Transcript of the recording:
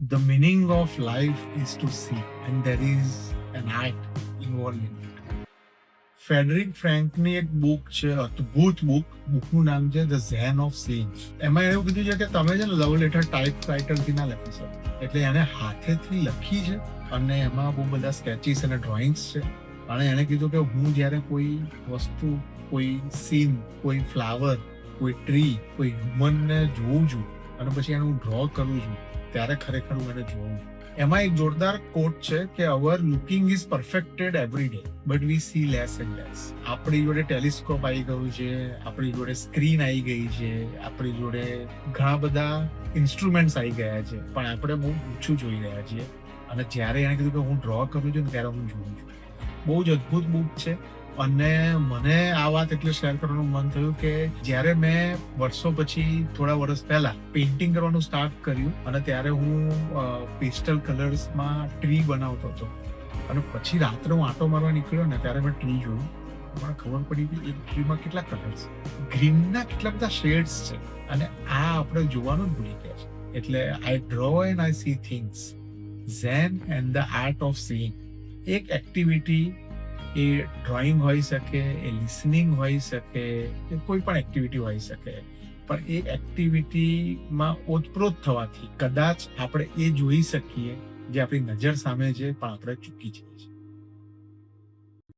The meaning of life is to see, and there is an act involved in it. Frederick ફ્રેન્કની એક book છે, અદ્ભુત બુકનું નામ છે ધ ઝેન ઓફ સીઇંગ. એમાં એવું કીધું છે કે તમે છે ને લવ લેટર ટાઈપ રાઇટરથી ના લખી શકો, એટલે એને હાથેથી લખી છે અને એમાં બહુ બધા સ્કેચીસ અને ડ્રોઈંગ્સ છે. અને એને કીધું કે હું જ્યારે કોઈ વસ્તુ, કોઈ સીન, કોઈ ફ્લાવર, કોઈ ટ્રી, કોઈ હ્યુમનને જોઉં છું અને પછી એને હું ડ્રો કરું છું, ત્યારે ખરેખર હું એને જોઉં. એમાં એક જોરદાર કોટ છે કે our looking is perfected every day but we see less and less. આપણી જોડે ટેલિસ્કોપ આવી ગયું છે, આપણી જોડે સ્ક્રીન આવી ગઈ છે, આપણી જોડે ઘણા બધા ઇન્સ્ટ્રુમેન્ટ્સ આવી ગયા છે, પણ આપણે બહુ ઓછું જોઈ રહ્યા છીએ. અને જ્યારે એને કીધું કે હું ડ્રો કરું છું ને ત્યારે હું જોઉં છું. બહુ જ અદ્ભુત બુક છે. અને મને આ વાત એટલે શેર કરવાનું મન થયું કે જ્યારે મેં વર્ષો પછી, થોડા વર્ષ પહેલા પેઇન્ટિંગ કરવાનું સ્ટાર્ટ કર્યું અને ત્યારે હું પેસ્ટલ કલર્સમાં ટ્રી બનાવતો હતો. અને પછી રાત્રે હું આંટો મારવા નીકળ્યો ને ત્યારે મેં ટ્રી જોયું. મને ખબર પડી કે એક ટ્રીમાં કેટલા કલર્સ, ગ્રીનના કેટલા બધા શેડ્સ છે. અને આ આપણે જોવાનું જ ભૂલી ગયા છે. એટલે I draw and I see things. Zen and the art of seeing. એક એક્ટિવિટી, એ ડ્રોઈંગ હોઈ શકે, એ લિસનિંગ હોઈ શકે, એ કોઈ પણ એક્ટિવિટી હોઈ શકે, પણ એ એક્ટિવિટીમાં ઓતપ્રોત થવાથી કદાચ આપણે એ જોઈ શકીએ જે આપણી નજર સામે છે, પણ આપણે ચૂકી જઈએ છીએ.